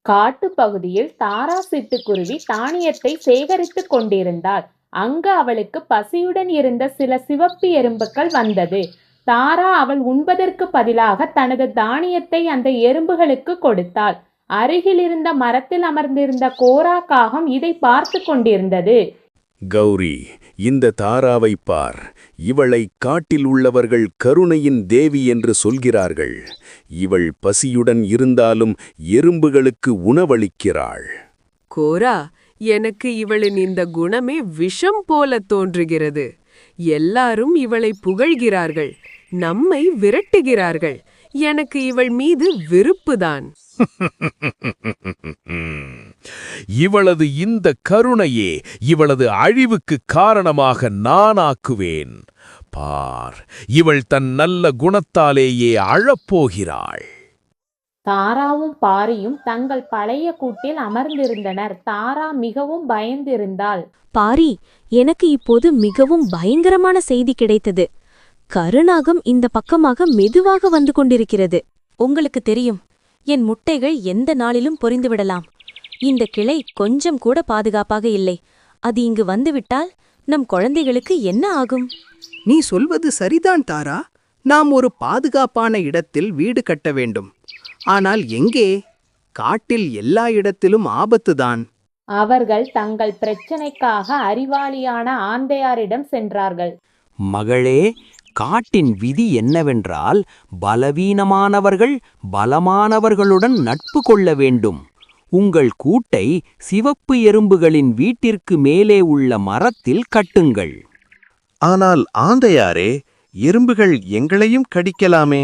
காட்டுப்பகுதியில் தாரா சிட்டுக்குருவி தானியத்தை சேகரித்துக் கொண்டிருந்தாள். அங்கு அவளுக்கு பசியுடன் இருந்த சில சிவப்பு எறும்புகள் வந்தது. தாரா அவள் உண்பதற்கு பதிலாக தனது தானியத்தை அந்த எறும்புகளுக்கு கொடுத்தாள். அருகிலிருந்த மரத்தில் அமர்ந்திருந்த கோரா காகம் இதை பார்த்து கொண்டிருந்தது. கௌரி, இந்த தாராவை பார். இவளை காட்டில் உள்ளவர்கள் கருணையின் தேவி என்று சொல்கிறார்கள். இவள் பசியுடன் இருந்தாலும் எறும்புகளுக்கு உணவளிக்கிறாள். கோரா, எனக்கு இவளின் இந்த குணமே விஷம் போல தோன்றுகிறது. எல்லாரும் இவளை புகழ்கிறார்கள், நம்மை விரட்டுகிறார்கள். எனக்கு இவள் மீது விருப்புதான். இவளது இந்த கருணையே இவளது அழிவுக்கு காரணமாக நான் ஆக்குவேன். பார், இவள் தன் நல்ல குணத்தாலேயே அழப்போகிறாள். தாராவும் பாரியும் தங்கள் பழைய கூட்டில் அமர்ந்திருந்தனர். தாரா மிகவும் பயந்திருந்தாள். பாரி, எனக்கு இப்போது மிகவும் பயங்கரமான செய்தி கிடைத்தது. கருநாகம் இந்த பக்கமாக மெதுவாக வந்து கொண்டிருக்கிறது. உங்களுக்கு தெரியும், என் முட்டைகள் எந்த நாளிலும் பொரிந்துவிடலாம். இந்த கிளை கொஞ்சம் கூட பாதுகாப்பாக இல்லை. அது இங்கு வந்துவிட்டால் நம் குழந்தைகளுக்கு என்ன ஆகும்? நீ சொல்வது சரிதான் தாரா. நாம் ஒரு பாதுகாப்பான இடத்தில் வீடு கட்ட வேண்டும். ஆனால் எங்கே? காட்டில் எல்லா இடத்திலும் ஆபத்துதான். அவர்கள் தங்கள் பிரச்சனைக்காக அறிவாளியான ஆந்தையாரிடம் சென்றார்கள். மகளே, காட்டின் விதி என்னவென்றால் பலவீனமானவர்கள் பலமானவர்களுடன் நட்பு கொள்ள வேண்டும். உங்கள் கூட்டை சிவப்பு எறும்புகளின் வீட்டிற்கு மேலே உள்ள மரத்தில் கட்டுங்கள். ஆனால் ஆந்தையாரே, எறும்புகள் எங்களையும் கடிக்கலாமே.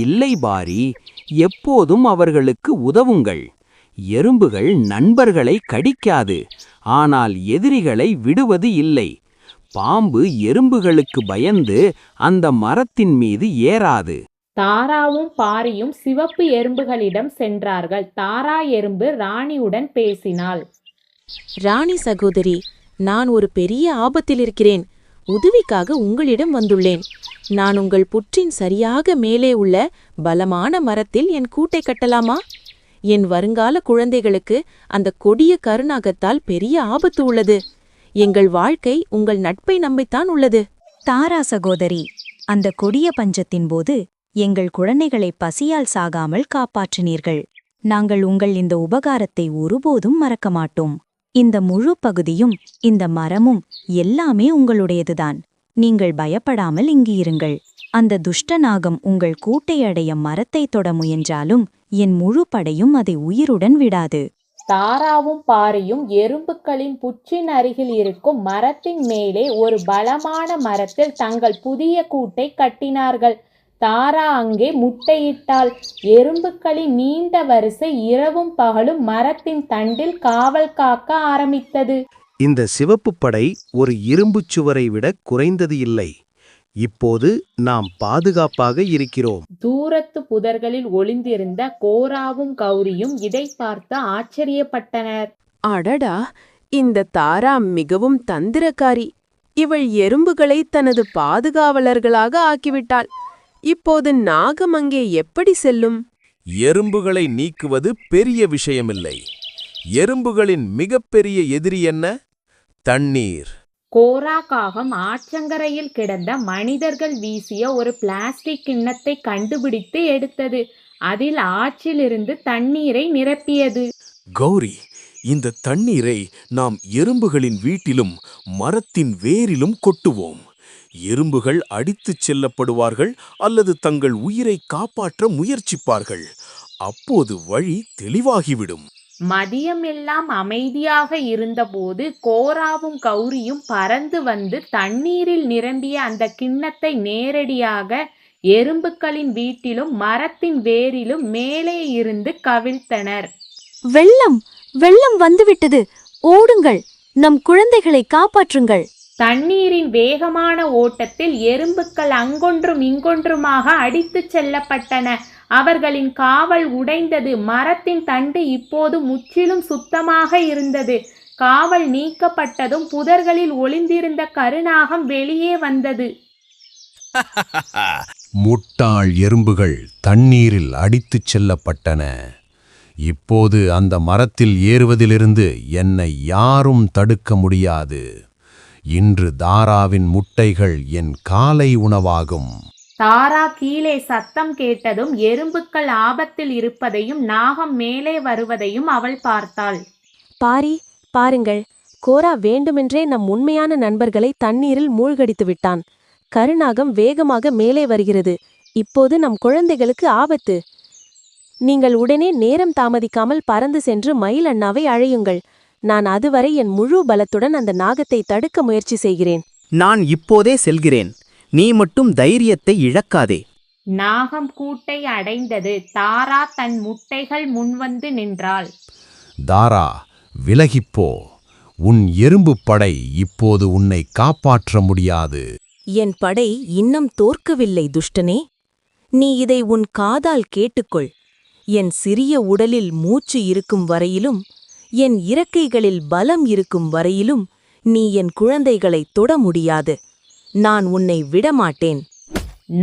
இல்லை பாரி, எப்போதும் அவர்களுக்கு உதவுங்கள். எறும்புகள் நண்பர்களை கடிக்காது, ஆனால் எதிரிகளை விடுவது இல்லை. பாம்பு எறும்புகளுக்கு பயந்து அந்த மரத்தின் மீது ஏறாது. தாராவும் பாரியும் சிவப்பு எறும்புகளிடம் சென்றார்கள். தாரா எறும்பு ராணியுடன் பேசினாள். ராணி சகோதரி, நான் ஒரு பெரிய ஆபத்தில் இருக்கிறேன். உதவிக்காக உங்களிடம் வந்துள்ளேன். நான் உங்கள் புற்றின் சரியாக மேலே உள்ள பலமான மரத்தில் என் கூட்டை கட்டலாமா? என் வருங்கால குழந்தைகளுக்கு அந்த கொடிய கருநாகத்தால் பெரிய ஆபத்து உள்ளது. எங்கள் வாழ்க்கை உங்கள் நட்பை நம்பித்தான் உள்ளது. தாரா சகோதரி, அந்த கொடிய பஞ்சத்தின் போது எங்கள் குழந்தைகளை பசியால் சாகாமல் காப்பாற்றினீர்கள். நாங்கள் உங்கள் இந்த உபகாரத்தை ஒருபோதும் மறக்க மாட்டோம். இந்த முழு பகுதியும் இந்த மரமும் எல்லாமே உங்களுடையதுதான். நீங்கள் பயப்படாமல் இங்கு இருங்கள். அந்த துஷ்டநாகம் உங்கள் கூட்டை அடைய மரத்தை தொட முயன்றாலும் என் முழு படையும் அதை உயிருடன் விடாது. தாராவும் பாரியும் எறும்புகளின் புற்றின் அருகில் இருக்கும் மரத்தின் மேலே ஒரு பலமான மரத்தில் தங்கள் புதிய கூட்டை கட்டினார்கள். தாரா அங்கே முட்டையிட்டாள். எறும்புகளின் நீண்ட வரிசை இரவும் பகலும் மரத்தின் தண்டில் காவல் காக்க ஆரம்பித்தது. இந்த சிவப்பு படை ஒரு இரும்புச் சுவரை விட குறைந்தது இல்லை. இப்போது நாம் பாதுகாப்பாக இருக்கிறோம். தூரத்து புதர்களில் ஒளிந்திருந்த கோராவும் கௌரியும் இதை பார்த்து ஆச்சரியப்பட்டனர். அடடா, இந்த தாரா மிகவும் தந்திரக்காரி. இவள் எறும்புகளை தனது பாதுகாவலர்களாக ஆக்கிவிட்டாள். இப்போது நாகம் அங்கே எப்படி செல்லும்? எறும்புகளை நீக்குவது பெரிய விஷயமில்லை. எறும்புகளின் மிகப்பெரிய எதிரி என்ன? தண்ணீர். கோரா காகம் ஆற்றங்கரையில் கிடந்த மனிதர்கள் வீசிய ஒரு பிளாஸ்டிக் கிண்ணத்தை கண்டுபிடித்து எடுத்தது. அதில் ஆற்றிலிருந்து தண்ணீரை நிரப்பியது. கௌரி, இந்த தண்ணீரை நாம் எறும்புகளின் வீட்டிலும் மரத்தின் வேரிலும் கொட்டுவோம். எறும்புகள் அடித்துச் செல்லப்படுவார்கள் அல்லது தங்கள் உயிரை காப்பாற்ற முயற்சிப்பார்கள். அப்போது வழி தெளிவாகிவிடும். மதியம் எல்லாம் அமைதியாக இருந்தபோது கோராவும் கௌரியும் பறந்து வந்து தண்ணீரில் நிரம்பிய அந்த கிண்ணத்தை நேரடியாக எறும்புகளின் வீட்டிலும் மரத்தின் வேரிலும் மேலே இருந்து கவிழ்த்தனர். வெள்ளம் வெள்ளம் வந்துவிட்டது, ஓடுங்கள், நம் குழந்தைகளை காப்பாற்றுங்கள். தண்ணீரின் வேகமான ஓட்டத்தில் எறும்புகள் அங்கொன்றும் இங்கொன்றுமாக அடித்துச் செல்லப்பட்டன. அவர்களின் காவல் உடைந்தது. மரத்தின் தண்டு இப்போது முற்றிலும் சுத்தமாக இருந்தது. காவல் நீக்கப்பட்டதும் புதர்களில் ஒளிந்திருந்த கருநாகம் வெளியே வந்தது. முட்டாள் எறும்புகள் தண்ணீரில் அடித்துச் செல்லப்பட்டன. இப்போது அந்த மரத்தில் ஏறுவதிலிருந்து என்னை யாரும் தடுக்க முடியாது. இன்று தாராவின் முட்டைகள் என் காலை உணவாகும். தாரா கீழே சத்தம் கேட்டதும் எறும்புக்கள் ஆபத்தில் இருப்பதையும் நாகம் மேலே வருவதையும் அவள் பார்த்தாள். பாருங்கள், கோரா வேண்டுமென்றே நம் உண்மையான நண்பர்களை தண்ணீரில் மூழ்கடித்து விட்டான். கருநாகம் வேகமாக மேலே வருகிறது. இப்போது நம் குழந்தைகளுக்கு ஆபத்து. நீங்கள் உடனே நேரம் தாமதிக்காமல் பறந்து சென்று மயில் அண்ணாவை அழையுங்கள். நான் அதுவரை என் முழு பலத்துடன் அந்த நாகத்தை தடுக்க முயற்சி செய்கிறேன். நான் இப்போதே செல்கிறேன். நீ மட்டும் தைரியத்தை இழக்காதே. நாகம் கூட்டை அடைந்தது. தாரா தன் முட்டைகள் முன்வந்து நின்றாள். தாரா, விலகிப்போ. உன் எறும்புப் படை இப்போது உன்னை காப்பாற்ற முடியாது. என் படை இன்னும் தோற்கவில்லை துஷ்டனே. நீ இதை உன் காதால் கேட்டுக்கொள். என் சிறிய உடலில் மூச்சு இருக்கும் வரையிலும், என் இறக்கைகளில் பலம் இருக்கும் வரையிலும் நீ என் குழந்தைகளை தொட முடியாது. நான் உன்னை விடமாட்டேன்.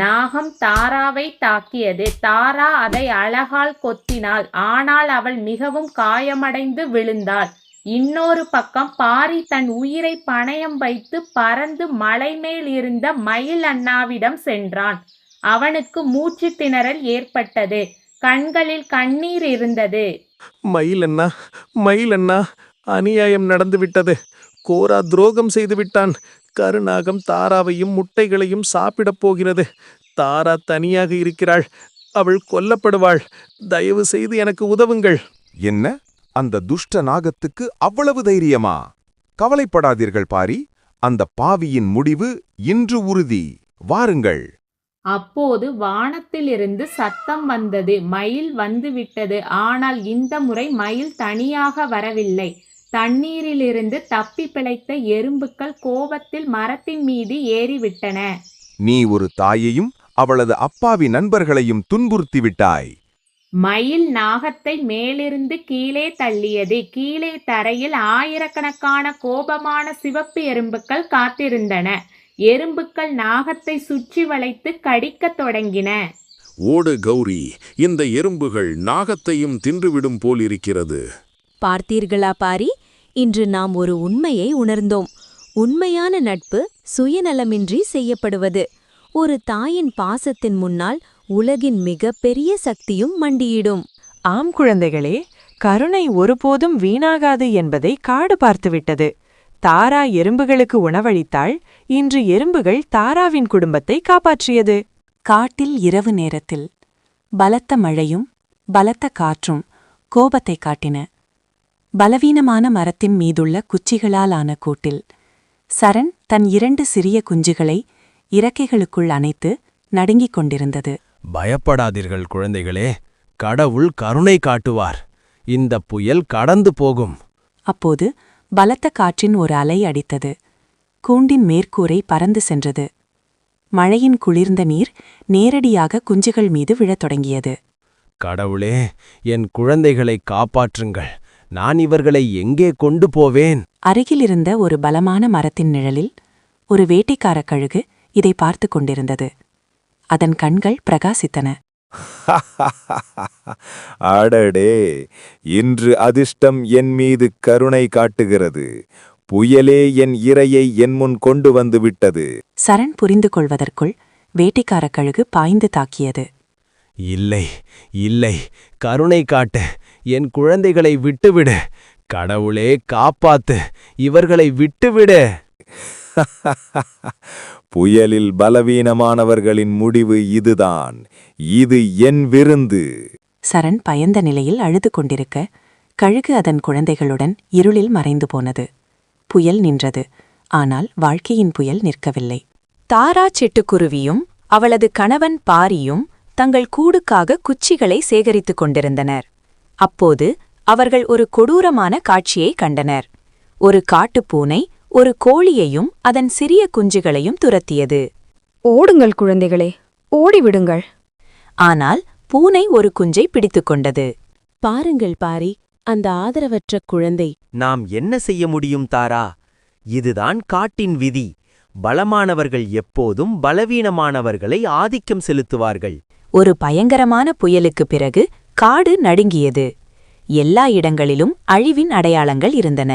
நாகம் தாராவை தாக்கியது. தாரா அதை அழகால் கொத்தினாள். ஆனால் அவள் மிகவும் காயமடைந்து விழுந்தாள். இன்னொரு பக்கம் பாரி தன் உயிரை பணயம் வைத்து பறந்து மலைமேல் இருந்த மயில் அண்ணாவிடம் சென்றான். அவனுக்கு மூச்சு திணறல் ஏற்பட்டது. கண்களில் கண்ணீர் இருந்தது. மயில் அண்ணா, அநியாயம் நடந்துவிட்டது. கோரா துரோகம் செய்து விட்டான். கருநாகம் தாராவையும் முட்டைகளையும் சாப்பிடப் போகிறது. தாரா தனியாக இருக்கிறாள். அவள் கொல்லப்படுவாள். தயவு செய்து எனக்கு உதவுங்கள். என்ன? அந்த துஷ்ட நாகத்துக்கு அவ்வளவு தைரியமா? கவலைப்படாதீர்கள் பாரி. அந்த பாவியின் முடிவு இன்று உறுதி. வாருங்கள். அப்போது வானத்திலிருந்து சத்தம் வந்தது. மயில் வந்துவிட்டது. ஆனால் இந்த முறை மயில் தனியாக வரவில்லை. தண்ணீரிலிருந்து தப்பி பிழைத்த எறும்புக்கள் கோபத்தில் மரத்தின் மீது ஏறிவிட்டன. நீ ஒரு தாயையும் அவளது அப்பாவி நண்பர்களையும் துன்புறுத்திவிட்டாய். மயில் நாகத்தை மேலிருந்து கீழே தள்ளியது. கீழே தரையில் ஆயிரக்கணக்கான கோபமான சிவப்பு எறும்புக்கள் காத்திருந்தன. எறும்புக்கள் நாகத்தை சுற்றி வளைத்து கடிக்கத் தொடங்கின. ஓடு கௌரி, இந்த எறும்புகள் நாகத்தையும் தின்றுவிடும் போலிருக்கிறது. பார்த்தீர்களா பாரி? இன்று நாம் ஒரு உண்மையை உணர்ந்தோம். உண்மையான நட்பு சுயநலமின்றி செய்யப்படுவது. ஒரு தாயின் பாசத்தின் முன்னால் உலகின் மிகப்பெரிய சக்தியும் மண்டியிடும். ஆம் குழந்தைகளே, கருணை ஒருபோதும் வீணாகாது என்பதை காடு பார்த்துவிட்டது. தாரா எறும்புகளுக்கு உணவளித்தாள். இன்று எறும்புகள் தாராவின் குடும்பத்தை காப்பாற்றியது. காட்டில் இரவு நேரத்தில் பலத்த மழையும் பலத்த காற்றும் கோபத்தை காட்டின. பலவீனமான மரத்தின் மீதுள்ள குச்சிகளால் ஆன கூட்டில் சரண் தன் 2 சிறிய குஞ்சுகளை இறக்கைகளுக்குள் அணைத்து நடுங்கிக் கொண்டிருந்தது. பயப்படாதீர்கள் குழந்தைகளே, கடவுள் கருணை காட்டுவார். இந்த புயல் கடந்து போகும். அப்போது பலத்த காற்றின் ஒரு அலை அடித்தது. கூண்டின் மேற்கூரை பறந்து சென்றது. மழையின் குளிர்ந்த நீர் நேரடியாக குஞ்சுகள் மீது விழத் தொடங்கியது. கடவுளே, என் குழந்தைகளை காப்பாற்றுங்கள். நான் இவர்களை எங்கே கொண்டு போவேன்? அருகிலிருந்த ஒரு பலமான மரத்தின் நிழலில் ஒரு வேட்டைக்காரக் கழுகு இதை பார்த்து கொண்டிருந்தது. அதன் கண்கள் பிரகாசித்தன. அடடே, இன்று அதிர்ஷ்டம் என் மீது கருணை காட்டுகிறது. புயலே என் இரையை என் முன் கொண்டு வந்து விட்டது. சரண் புரிந்து கொள்வதற்குள் வேட்டைக்காரக் கழுகு பாய்ந்து தாக்கியது. இல்லை, இல்லை, கருணை காட்டு. என் குழந்தைகளை விட்டுவிடு. கடவுளே, காப்பாத்து. இவர்களை விட்டுவிடு. புயலில் பலவீனமானவர்களின் முடிவு இதுதான். இது என் விருந்து. சரண் பயந்த நிலையில் அழுது கொண்டிருக்க கழுகு அதன் குழந்தைகளுடன் இருளில் மறைந்து போனது. புயல் நின்றது. ஆனால் வாழ்க்கையின் புயல் நிற்கவில்லை. தாரா சிட்டுக்குருவியும் அவளது கணவன் பாரியும் தங்கள் கூடுக்காக குச்சிகளை சேகரித்துக் கொண்டிருந்தனர். அப்போது அவர்கள் ஒரு கொடூரமான காட்சியை கண்டனர். ஒரு காட்டுப்பூனை ஒரு கோழியையும் அதன் சிறிய குஞ்சுகளையும் துரத்தியது. ஓடுங்கள் குழந்தைகளே, ஓடிவிடுங்கள். ஆனால் பூனை ஒரு குஞ்சை பிடித்துக்கொண்டது. பாருங்கள் பாரி, அந்த ஆதரவற்ற குழந்தை. நாம் என்ன செய்ய முடியும் தாரா? இதுதான் காட்டின் விதி. பலமானவர்கள் எப்போதும் பலவீனமானவர்களை ஆதிக்கம் செலுத்துவார்கள். ஒரு பயங்கரமான புயலுக்குப் பிறகு காடு நடுங்கியது. எல்லா இடங்களிலும் அழிவின் அடையாளங்கள் இருந்தன.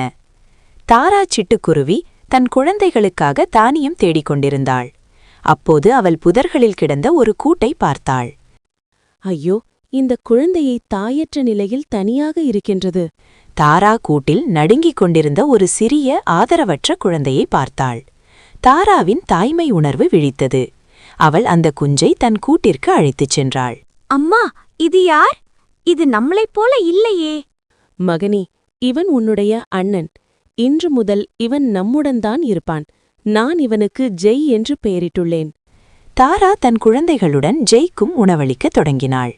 தாரா சிட்டுக்குருவி தன் குழந்தைகளுக்காக தானியம் தேடிக் கொண்டிருந்தாள். அப்போது அவள் புதர்களில் கிடந்த ஒரு கூட்டை பார்த்தாள். ஐயோ, இந்த குழந்தையை தாயற்ற நிலையில் தனியாக இருக்கின்றது. தாரா கூட்டில் நடுங்கிக் கொண்டிருந்த ஒரு சிறிய ஆதரவற்ற குழந்தையை பார்த்தாள். தாராவின் தாய்மை உணர்வு விழித்தது. அவள் அந்த குஞ்சை தன் கூட்டிற்கு அழைத்துச் சென்றாள். அம்மா, இது யார்? இது நம்மளைப் போல இல்லையே. மகனே, இவன் உன்னுடைய அண்ணன். இன்று முதல் இவன் நம்முடன்தான் இருப்பான். நான் இவனுக்கு ஜெய் என்று பெயரிட்டுள்ளேன். தாரா தன் குழந்தைகளுடன் ஜெய்க்கும் உணவளிக்கத் தொடங்கினாள்.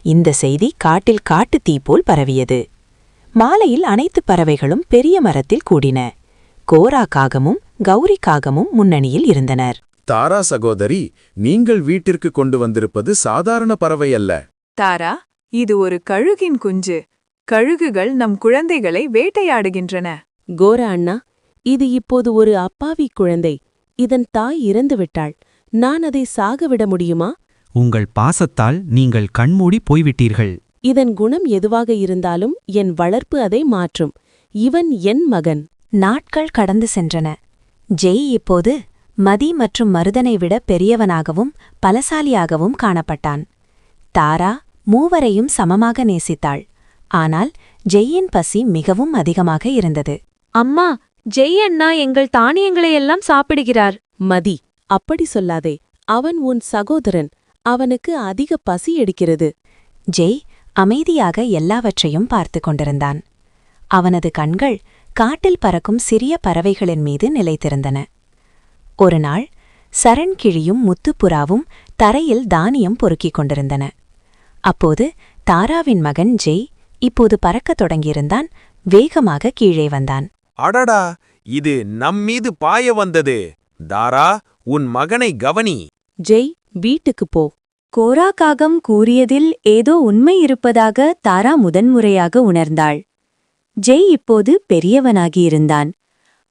இந்த செய்தி காட்டில் காட்டுத் தீ போல் பரவியது. மாலையில் அனைத்து பறவைகளும் பெரிய மரத்தில் கூடின. கோரா காகமும் கௌரி காகமும் முன்னணியில் இருந்தனர். தாரா சகோதரி, நீங்கள் வீட்டிற்கு கொண்டு வந்திருப்பது சாதாரண பறவை அல்ல. தாரா, இது ஒரு கழுகின் குஞ்சு. கழுகுகள் நம் குழந்தைகளை வேட்டையாடுகின்றன. கோரா அண்ணா, இது இப்போது ஒரு அப்பாவி குழந்தை. இதன் தாய் இறந்துவிட்டாள். நான் அதை சாகவிட முடியுமா? உங்கள் பாசத்தால் நீங்கள் கண்மூடி போய்விட்டீர்கள். இதன் குணம் எதுவாக இருந்தாலும் என் வளர்ப்பு அதை மாற்றும். இவன் என் மகன். நாட்கள் கடந்து சென்றன. ஜெய் இப்போது மதி மற்றும் மருதனை விட பெரியவனாகவும் பலசாலியாகவும் காணப்பட்டான். தாரா மூவரையும் சமமாக நேசித்தாள். ஆனால் ஜெய்யின் பசி மிகவும் அதிகமாக இருந்தது. அம்மா, ஜெய் அண்ணா எங்கள் தானியங்களையெல்லாம் சாப்பிடுகிறார். மதி, அப்படி சொல்லாதே. அவன் உன் சகோதரன். அவனுக்கு அதிக பசி எடுக்கிறது. ஜெய் அமைதியாக எல்லாவற்றையும் பார்த்து கொண்டிருந்தான். அவனது கண்கள் காட்டில் பறக்கும் சிறிய பறவைகளின் மீது நிலைத்திருந்தன. ஒருநாள் சரண் கிழியும் முத்துப்புறாவும் தரையில் தானியம் பொறுக்கிக் கொண்டிருந்தன. அப்போது தாராவின் மகன் ஜெய் இப்போது பறக்கத் தொடங்கியிருந்தான். வேகமாக கீழே வந்தான். அடடா, இது நம்மீது பாய வந்தது. தாரா, உன் மகனை கவனி. ஜெய், வீட்டுக்குப் போ. கோரா காகம் கூறியதில் ஏதோ உண்மை இருப்பதாக தாரா முதன்முறையாக உணர்ந்தாள். ஜெய் இப்போது பெரியவனாகியிருந்தான்.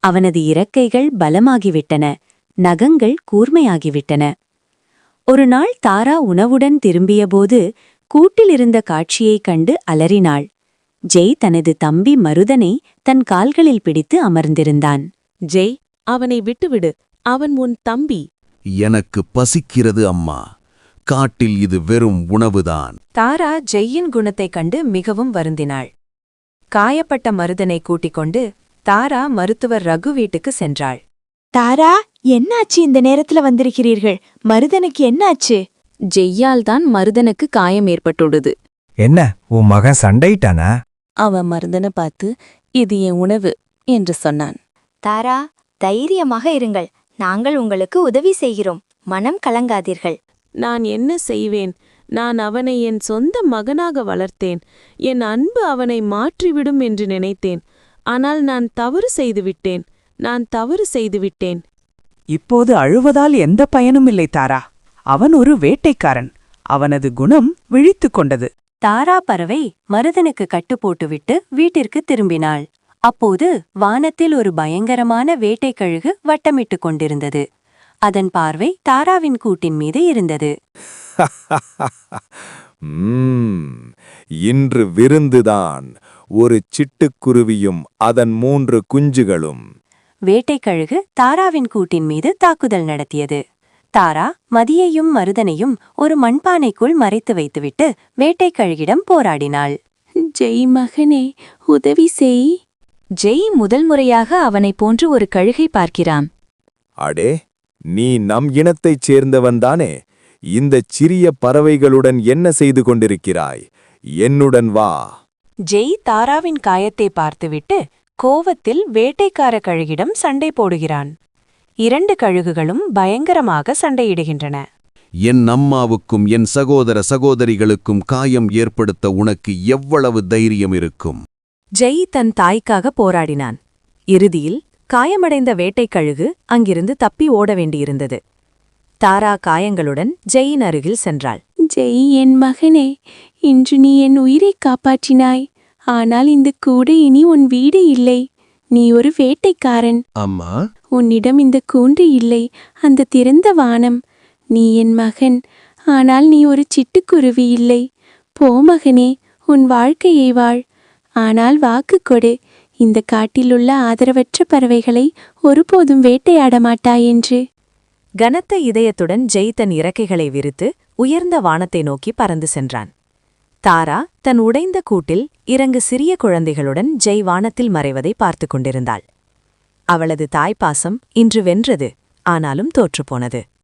அவனது இறக்கைகள் பலமாகிவிட்டன. நகங்கள் கூர்மையாகிவிட்டன. ஒருநாள் தாரா உணவுடன் திரும்பியபோது கூட்டிலிருந்த காட்சியைக் கண்டு அலறினாள். ஜெய் தனது தம்பி மருதனை தன் கால்களில் பிடித்து அமர்ந்திருந்தான். ஜெய், அவனை விட்டுவிடு. அவன் உன் தம்பி. எனக்கு பசிக்கிறது அம்மா. காட்டில் இது வெறும் உணவுதான். தாரா ஜெய்யின் குணத்தைக் கண்டு மிகவும் வருந்தினாள். காயப்பட்ட மருதனை கூட்டிக் கொண்டு தாரா மருத்துவர் ரகு வீட்டுக்கு சென்றாள். தாரா, என்னாச்சு இந்த நேரத்துல வந்திருக்கிறீர்கள்? மருதனுக்கு என்னாச்சு? ஜெய்யால் தான் மருதனுக்கு காயம் ஏற்பட்டுள்ளது. என்ன, உன் மகன் சண்டையிட்டானா? அவன் மருதனை பார்த்து, இது என் உணவு என்று சொன்னான். தாரா, தைரியமாக இருங்கள். நாங்கள் உங்களுக்கு உதவி செய்கிறோம். மனம் கலங்காதீர்கள். நான் என்ன செய்வேன்? நான் அவனை என் சொந்த மகனாக வளர்த்தேன். என் அன்பு அவனை மாற்றிவிடும் என்று நினைத்தேன். ஆனால் நான் தவறு செய்துவிட்டேன். இப்போது அழுவதால் எந்த பயனும் இல்லை தாரா. அவன் ஒரு வேட்டைக்காரன். அவனது குணம் விழித்துக் கொண்டது. தாரா பறவை மருதனுக்கு கட்டு போட்டுவிட்டு வீட்டிற்கு திரும்பினாள். அப்போது வானத்தில் ஒரு பயங்கரமான வேட்டைக்கழுகு வட்டமிட்டுக் கொண்டிருந்தது. அதன் பார்வை தாராவின் கூட்டின் மீது இருந்தது. இன்று விருந்துதான். ஒரு சிட்டுக்குருவியும் அதன் 3 குஞ்சுகளும். வேட்டைக்கழுகு தாராவின் கூட்டின் மீது தாக்குதல் நடத்தியது. தாரா மதியையும் மருதனையும் ஒரு மண்பானைக்குள் மறைத்து வைத்துவிட்டு வேட்டைக்கழுகிடம் போராடினாள். ஜெய் மகனே, உதவி செய். ஜெய் முதல் முறையாக அவனைப் போன்று ஒரு கழுகை பார்க்கிறான். அடே, நீ நம் இனத்தைச் சேர்ந்தவன்தானே? இந்தச் சிறிய பறவைகளுடன் என்ன செய்து கொண்டிருக்கிறாய்? என்னுடன் வா. ஜெய் தாராவின் காயத்தை பார்த்துவிட்டு கோவத்தில் வேட்டைக்கார கழுகிடம் சண்டை போடுகிறான். 2 கழுகுகளும் பயங்கரமாக சண்டையிடுகின்றன. என் அம்மாவுக்கும் என் சகோதர சகோதரிகளுக்கும் காயம் ஏற்படுத்த உனக்கு எவ்வளவு தைரியம் இருக்கும்? ஜெய் தன் தாய்க்காக போராடினான். இறுதியில் காயமடைந்த வேட்டைக்கழுகு அங்கிருந்து தப்பி ஓட வேண்டியிருந்தது. தாரா காயங்களுடன் ஜெயின் அருகில் சென்றாள். ஜெய், என் மகனே, இன்று நீ என் உயிரைக் காப்பாற்றினாய். ஆனால் இந்த கூடு இனி உன் வீடு இல்லை. நீ ஒரு வேட்டைக்காரன். அம்மா, உன்னிடம் இந்த கூண்டு இல்லை, அந்த திறந்த வானம். நீ என் மகன், ஆனால் நீ ஒரு சிட்டுக்குருவி இல்லை. போ மகனே, உன் வாழ்க்கையை வாழ். ஆனால் வாக்கு கொடு, இந்த காட்டிலுள்ள ஆதரவற்ற பறவைகளை ஒருபோதும் வேட்டையாட மாட்டாய் என்று. கனத்த இதயத்துடன் ஜெய் தன் இறக்கைகளை விரித்து உயர்ந்த வானத்தை நோக்கி பறந்து சென்றான். தாரா தன் உடைந்த கூட்டில் 2 சிறிய குழந்தைகளுடன் ஜெய் வானத்தில் மறைவதை பார்த்து கொண்டிருந்தாள். அவளது தாய்ப்பாசம் இன்று வென்றது, ஆனாலும் தோற்றுப்போனது.